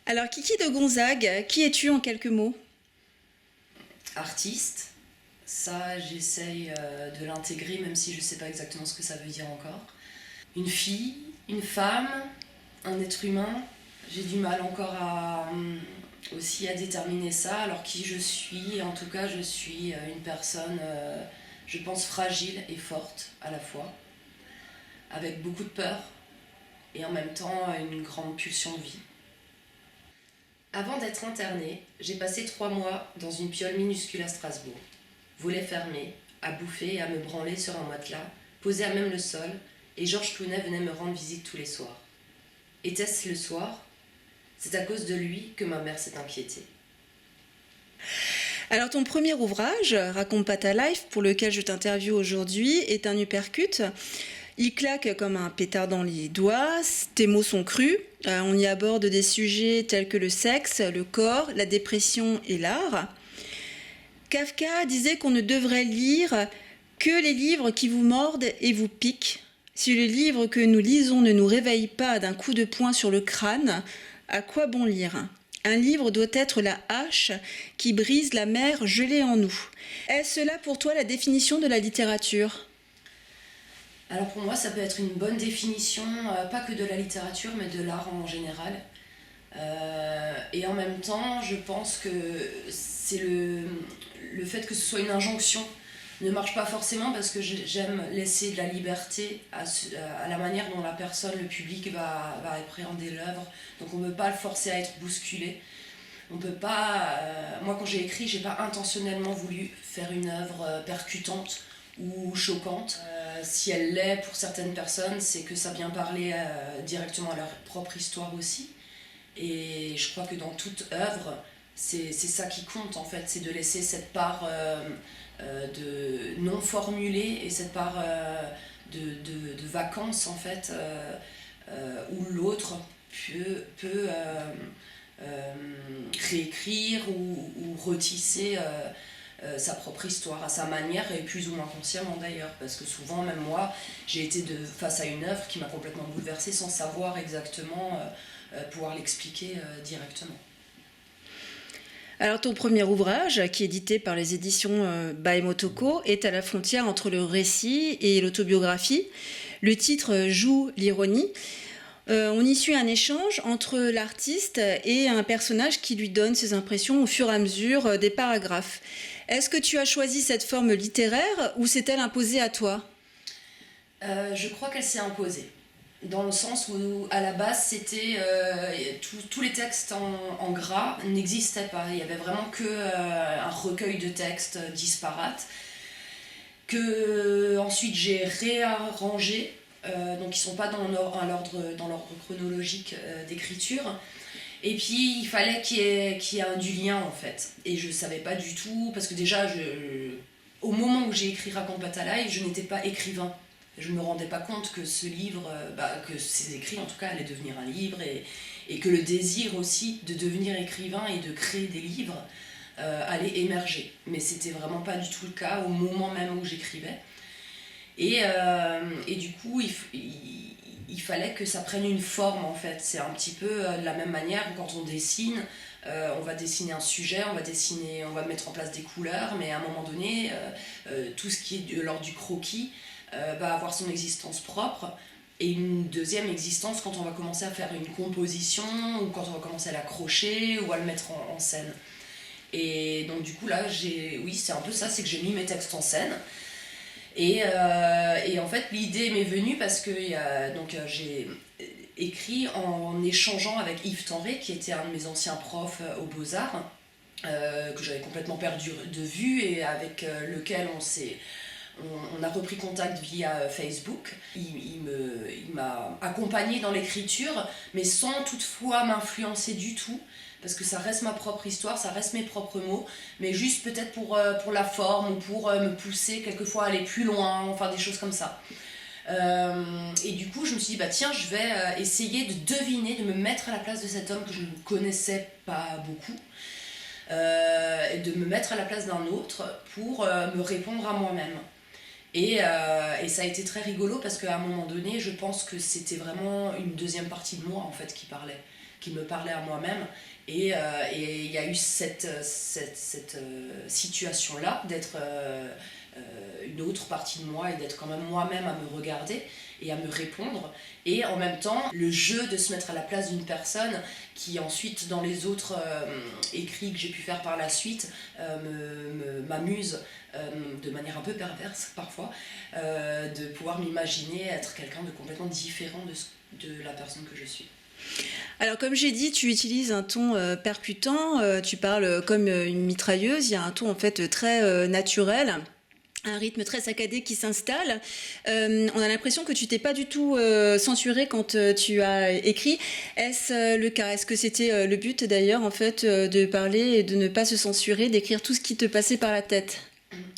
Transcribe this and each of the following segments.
Alors, Kiki de Gonzague, qui es-tu en quelques mots? Artiste, ça j'essaye de l'intégrer même si je ne sais pas exactement ce que ça veut dire encore. Une fille, une femme, un être humain, j'ai du mal encore aussi à déterminer ça. Alors qui je suis, en tout cas je suis une personne, je pense, fragile et forte à la fois, avec beaucoup de peur et en même temps une grande pulsion de vie. Avant d'être internée, j'ai passé 3 mois dans une piole minuscule à Strasbourg. Volets fermés, à bouffer et à me branler sur un matelas, posé à même le sol, et Georges Clooney venait me rendre visite tous les soirs. Était-ce le soir? C'est à cause de lui que ma mère s'est inquiétée. Alors, ton premier ouvrage, Raconte pas ta life, pour lequel je t'interviewe aujourd'hui, est un uppercut. Il claque comme un pétard dans les doigts, tes mots sont crus. On y aborde des sujets tels que le sexe, le corps, la dépression et l'art. Kafka disait qu'on ne devrait lire que les livres qui vous mordent et vous piquent. Si le livre que nous lisons ne nous réveille pas d'un coup de poing sur le crâne, à quoi bon lire? Un livre doit être la hache qui brise la mer gelée en nous. Est-ce là pour toi la définition de la littérature? Alors pour moi, ça peut être une bonne définition, pas que de la littérature, mais de l'art en général. Et en même temps, je pense que c'est le fait que ce soit une injonction ne marche pas forcément parce que j'aime laisser de la liberté à la manière dont la personne, le public va appréhender l'œuvre. Donc on ne peut pas le forcer à être bousculé. On peut pas. Moi, quand j'ai écrit, j'ai pas intentionnellement voulu faire une œuvre percutante ou choquante. Si elle l'est pour certaines personnes, c'est que ça vient parler directement à leur propre histoire aussi. Et je crois que dans toute œuvre, c'est ça qui compte en fait, c'est de laisser cette part de non formulée et cette part de vacances en fait, où l'autre peut réécrire ou retisser sa propre histoire à sa manière et plus ou moins consciemment d'ailleurs, parce que souvent même moi j'ai été face à une œuvre qui m'a complètement bouleversée sans savoir exactement pouvoir l'expliquer directement. Alors ton premier ouvrage, qui est édité par les éditions By Motoko, est à la frontière entre le récit et l'autobiographie. Le titre joue l'ironie. On y suit un échange entre l'artiste et un personnage qui lui donne ses impressions au fur et à mesure des paragraphes. Est-ce que tu as choisi cette forme littéraire ou s'est-elle imposée à toi? Je crois qu'elle s'est imposée. Dans le sens où à la base c'était tous les textes en gras n'existaient pas, il y avait vraiment que un recueil de textes disparates que ensuite j'ai réarrangé, donc ils sont pas dans l'ordre chronologique d'écriture. Et puis il fallait qu'il y ait du lien en fait, et je savais pas du tout parce que déjà au moment où j'ai écrit Raconte pas ta life, je n'étais pas écrivain. Je ne me rendais pas compte que ce livre, que ces écrits en tout cas allaient devenir un livre, et que le désir aussi de devenir écrivain et de créer des livres allait émerger. Mais c'était vraiment pas du tout le cas au moment même où j'écrivais. Et du coup, il fallait que ça prenne une forme en fait. C'est un petit peu de la même manière que quand on dessine. On va dessiner un sujet, on va mettre en place des couleurs, mais à un moment donné, tout ce qui est de l'ordre du croquis va avoir son existence propre et une deuxième existence quand on va commencer à faire une composition ou quand on va commencer à l'accrocher ou à le mettre en scène. Et donc du coup là, oui, c'est un peu ça, c'est que j'ai mis mes textes en scène. Et en fait, l'idée m'est venue parce que j'ai écrit en échangeant avec Yves Tenré, qui était un de mes anciens profs aux Beaux-Arts, que j'avais complètement perdu de vue et avec lequel on a repris contact via Facebook. Il m'a accompagné dans l'écriture, mais sans toutefois m'influencer du tout, parce que ça reste ma propre histoire, ça reste mes propres mots, mais juste peut-être pour la forme ou pour me pousser quelquefois à aller plus loin, enfin des choses comme ça. Et du coup, je me suis dit, tiens, je vais essayer de deviner, de me mettre à la place de cet homme que je ne connaissais pas beaucoup, et de me mettre à la place d'un autre pour me répondre à moi-même. Et ça a été très rigolo parce qu'à un moment donné, je pense que c'était vraiment une deuxième partie de moi en fait qui parlait. qui me parlait à moi-même. Et il y a eu cette situation-là, d'être une autre partie de moi et d'être quand même moi-même à me regarder et à me répondre. Et en même temps, le jeu de se mettre à la place d'une personne qui ensuite, dans les autres écrits que j'ai pu faire par la suite, m'amuse de manière un peu perverse parfois, de pouvoir m'imaginer être quelqu'un de complètement différent de la personne que je suis. Alors comme j'ai dit, tu utilises un ton percutant, tu parles comme une mitrailleuse, il y a un ton en fait très naturel. Un rythme très saccadé qui s'installe. On a l'impression que tu t'es pas du tout censuré quand tu as écrit. Est-ce le cas? Est-ce que c'était le but d'ailleurs en fait de parler et de ne pas se censurer, d'écrire tout ce qui te passait par la tête?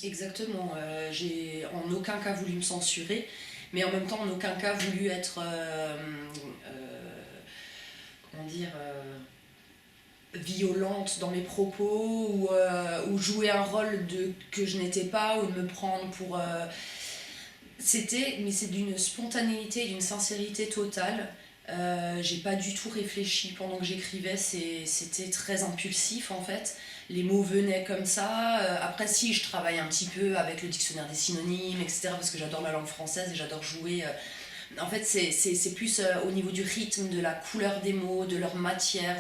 Exactement. J'ai en aucun cas voulu me censurer, mais en même temps en aucun cas voulu être comment dire violente dans mes propos ou jouer un rôle que je n'étais pas ou de me prendre pour mais c'est d'une spontanéité, d'une sincérité totale. J'ai pas du tout réfléchi pendant que j'écrivais, c'était très impulsif en fait. Les mots venaient comme ça. Après, si, je travaille un petit peu avec le dictionnaire des synonymes, etc., parce que j'adore la langue française et j'adore jouer. En fait, c'est plus au niveau du rythme, de la couleur des mots, de leur matière.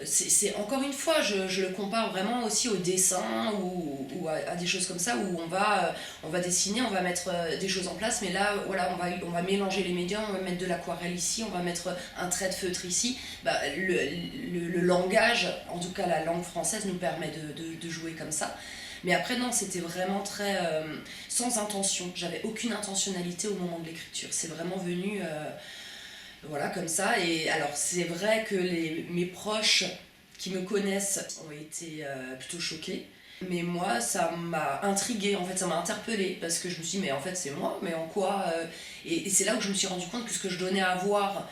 C'est encore une fois, je le compare vraiment aussi au dessin ou à des choses comme ça où on va dessiner, on va mettre des choses en place, mais là voilà, on va mélanger les médias, on va mettre de l'aquarelle ici, on va mettre un trait de feutre ici. Le langage, en tout cas la langue française, nous permet de jouer comme ça. Mais après non, c'était vraiment très sans intention, j'avais aucune intentionnalité au moment de l'écriture, c'est vraiment venu voilà, comme ça. Et alors, c'est vrai que mes proches qui me connaissent ont été plutôt choqués. Mais moi, ça m'a intriguée, en fait, ça m'a interpellée. Parce que je me suis dit, mais en fait, c'est moi, mais en quoi et c'est là où je me suis rendu compte que ce que je donnais à voir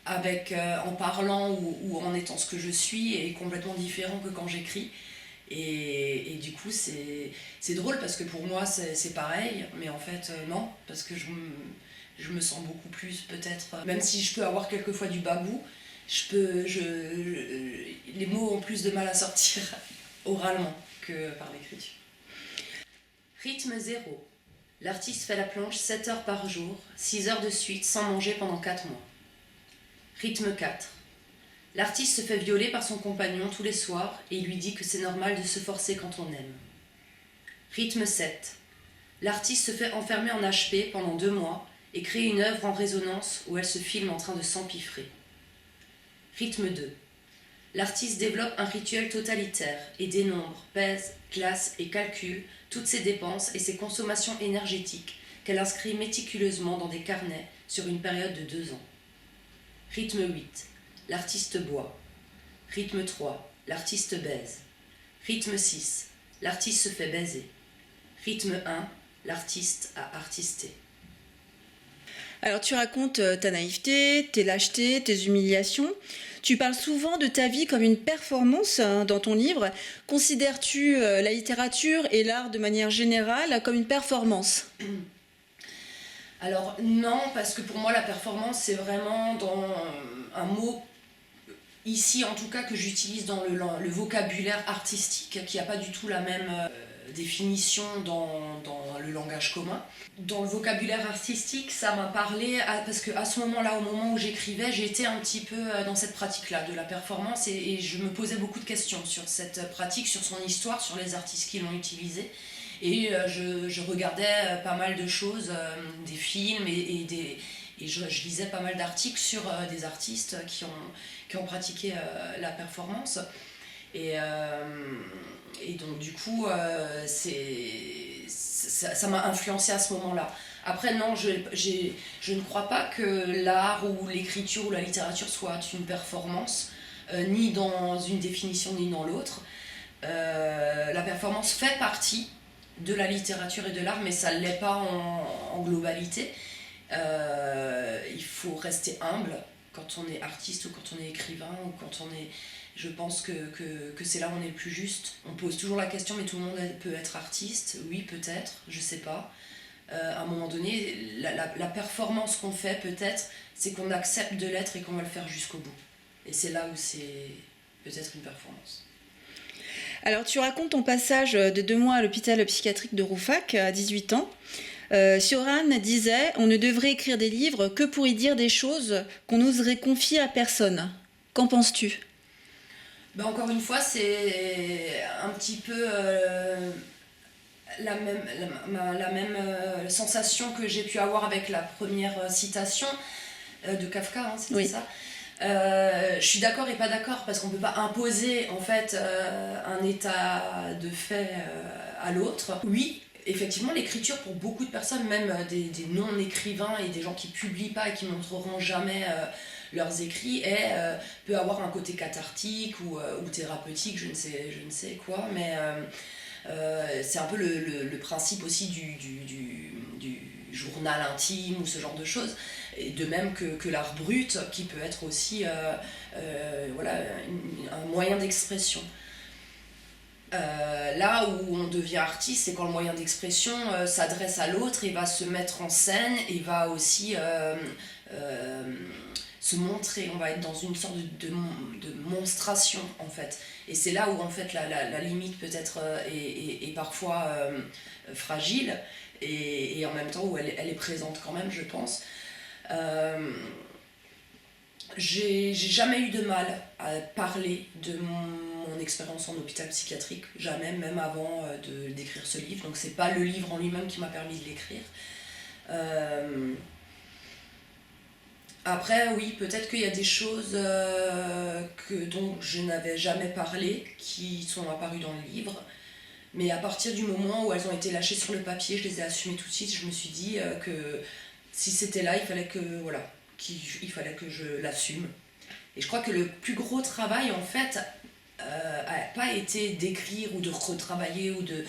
en parlant ou en étant ce que je suis est complètement différent que quand j'écris. Et du coup, c'est drôle parce que pour moi, c'est pareil. Mais en fait, non, parce que je me sens beaucoup plus peut-être, même si je peux avoir quelquefois du bagou, les mots ont plus de mal à sortir oralement que par l'écriture. Rythme 0. L'artiste fait la planche 7 heures par jour, 6 heures de suite, sans manger pendant 4 mois. Rythme 4. L'artiste se fait violer par son compagnon tous les soirs et il lui dit que c'est normal de se forcer quand on aime. Rythme 7. L'artiste se fait enfermer en HP pendant 2 mois et crée une œuvre en résonance où elle se filme en train de s'empiffrer. Rythme 2. L'artiste développe un rituel totalitaire et dénombre, pèse, classe et calcule toutes ses dépenses et ses consommations énergétiques qu'elle inscrit méticuleusement dans des carnets sur une période de 2 ans. Rythme 8. L'artiste boit. Rythme 3. L'artiste baise. Rythme 6. L'artiste se fait baiser. Rythme 1. L'artiste a artisté. Alors tu racontes ta naïveté, tes lâchetés, tes humiliations. Tu parles souvent de ta vie comme une performance dans ton livre. Considères-tu la littérature et l'art de manière générale comme une performance? Alors non, parce que pour moi la performance c'est vraiment dans un mot, ici en tout cas, que j'utilise dans le vocabulaire artistique, qui n'a pas du tout la même définition dans le langage commun. Dans le vocabulaire artistique, ça m'a parlé, parce qu'à ce moment-là, au moment où j'écrivais, j'étais un petit peu dans cette pratique-là de la performance et je me posais beaucoup de questions sur cette pratique, sur son histoire, sur les artistes qui l'ont utilisée. Et je regardais pas mal de choses, des films et je lisais pas mal d'articles sur des artistes qui ont pratiqué la performance. Et donc du coup, ça m'a influencé à ce moment-là. Après non, je ne crois pas que l'art ou l'écriture ou la littérature soit une performance, ni dans une définition ni dans l'autre. La performance fait partie de la littérature et de l'art, mais ça ne l'est pas en globalité. Il faut rester humble quand on est artiste ou quand on est écrivain ou quand on est... Je pense que c'est là où on est le plus juste. On pose toujours la question, mais tout le monde peut être artiste. Oui, peut-être, je sais pas. À un moment donné, la performance qu'on fait, peut-être, c'est qu'on accepte de l'être et qu'on va le faire jusqu'au bout. Et c'est là où c'est peut-être une performance. Alors, tu racontes ton passage de 2 mois à l'hôpital psychiatrique de Rouffach à 18 ans. Cioran disait « On ne devrait écrire des livres que pour y dire des choses qu'on n'oserait confier à personne ». Qu'en penses-tu ? Ben encore une fois, c'est un petit peu la même sensation que j'ai pu avoir avec la première citation de Kafka, hein, c'était Oui. ça. Je suis d'accord et pas d'accord parce qu'on ne peut pas imposer en fait un état de fait à l'autre. Oui, effectivement, l'écriture pour beaucoup de personnes, même des non-écrivains et des gens qui publient pas et qui montreront jamais leurs écrits, peut avoir un côté cathartique ou thérapeutique, je ne sais quoi, mais c'est un peu le principe aussi du journal intime ou ce genre de choses, et de même que l'art brut qui peut être aussi voilà, un moyen d'expression. Là où on devient artiste, c'est quand le moyen d'expression s'adresse à l'autre et va se mettre en scène et va aussi se montrer. On va être dans une sorte de monstration en fait. Et c'est là où en fait la limite peut-être est parfois fragile et en même temps où elle est présente quand même, je pense. J'ai jamais eu de mal à parler de mon expérience en hôpital psychiatrique, jamais, même avant d'écrire ce livre. Donc c'est pas le livre en lui-même qui m'a permis de l'écrire. Après, oui, peut-être qu'il y a des choses dont je n'avais jamais parlé, qui sont apparues dans le livre. Mais à partir du moment où elles ont été lâchées sur le papier, je les ai assumées tout de suite. Je me suis dit que si c'était là, il fallait que je l'assume. Et je crois que le plus gros travail, en fait, n'a pas été d'écrire ou de retravailler ou de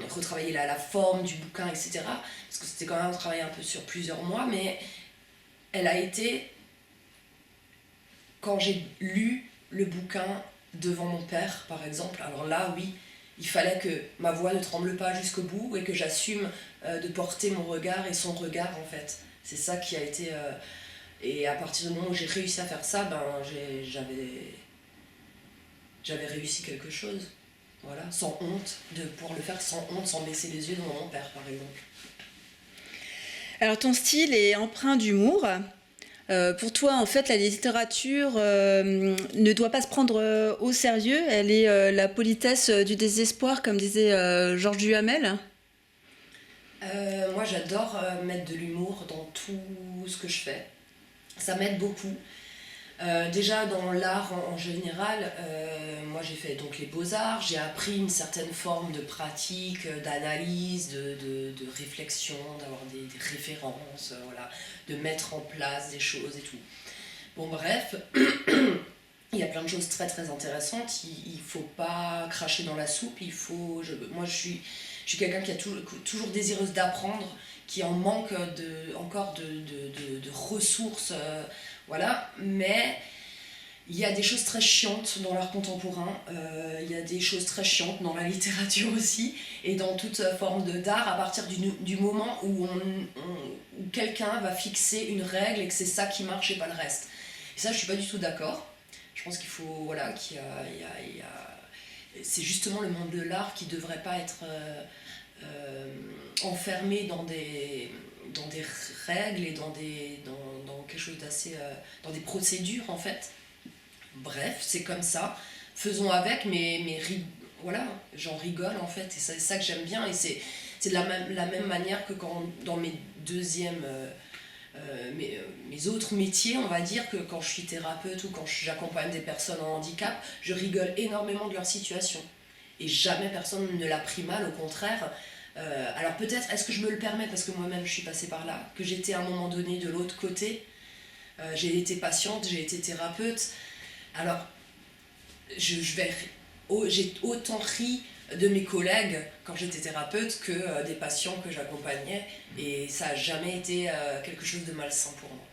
retravailler la forme du bouquin, etc. Parce que c'était quand même un travail un peu sur plusieurs mois, mais elle a été quand j'ai lu le bouquin devant mon père, par exemple. Alors là, oui, il fallait que ma voix ne tremble pas jusqu'au bout et que j'assume de porter mon regard et son regard, en fait. C'est ça qui a été... et à partir du moment où j'ai réussi à faire ça, ben, j'avais réussi quelque chose. Voilà, sans honte, de pouvoir le faire sans honte, sans baisser les yeux devant mon père, par exemple. Alors, ton style est empreint d'humour. Pour toi, en fait, la littérature ne doit pas se prendre au sérieux. Elle est la politesse du désespoir, comme disait Georges Duhamel. Moi, j'adore mettre de l'humour dans tout ce que je fais. Ça m'aide beaucoup. Déjà dans l'art en général, moi j'ai fait donc les beaux-arts, j'ai appris une certaine forme de pratique, d'analyse, de réflexion, d'avoir des références, voilà, de mettre en place des choses et tout. Bon bref, il y a plein de choses très très intéressantes, il ne faut pas cracher dans la soupe, moi je suis quelqu'un qui a toujours désireuse d'apprendre, qui en manque encore de ressources, voilà, mais il y a des choses très chiantes dans l'art contemporain, il y a des choses très chiantes dans la littérature aussi, et dans toute forme d'art, à partir du moment où quelqu'un va fixer une règle et que c'est ça qui marche et pas le reste. Et ça, je suis pas du tout d'accord. Je pense qu'il faut, voilà, c'est justement le monde de l'art qui devrait pas être enfermé dans des règles et dans quelque chose d'assez... dans des procédures, en fait. Bref, c'est comme ça. Faisons avec, mais voilà, j'en rigole, en fait. Et c'est ça que j'aime bien. Et c'est de la même manière que quand, dans mes mes autres métiers, on va dire, que quand je suis thérapeute ou quand j'accompagne des personnes en handicap, je rigole énormément de leur situation. Et jamais personne ne l'a pris mal, au contraire. Alors peut-être, est-ce que je me le permets parce que moi-même je suis passée par là, que j'étais à un moment donné de l'autre côté, j'ai été patiente, j'ai été thérapeute, alors j'ai autant ri de mes collègues quand j'étais thérapeute que des patients que j'accompagnais, et ça n'a jamais été quelque chose de malsain pour moi.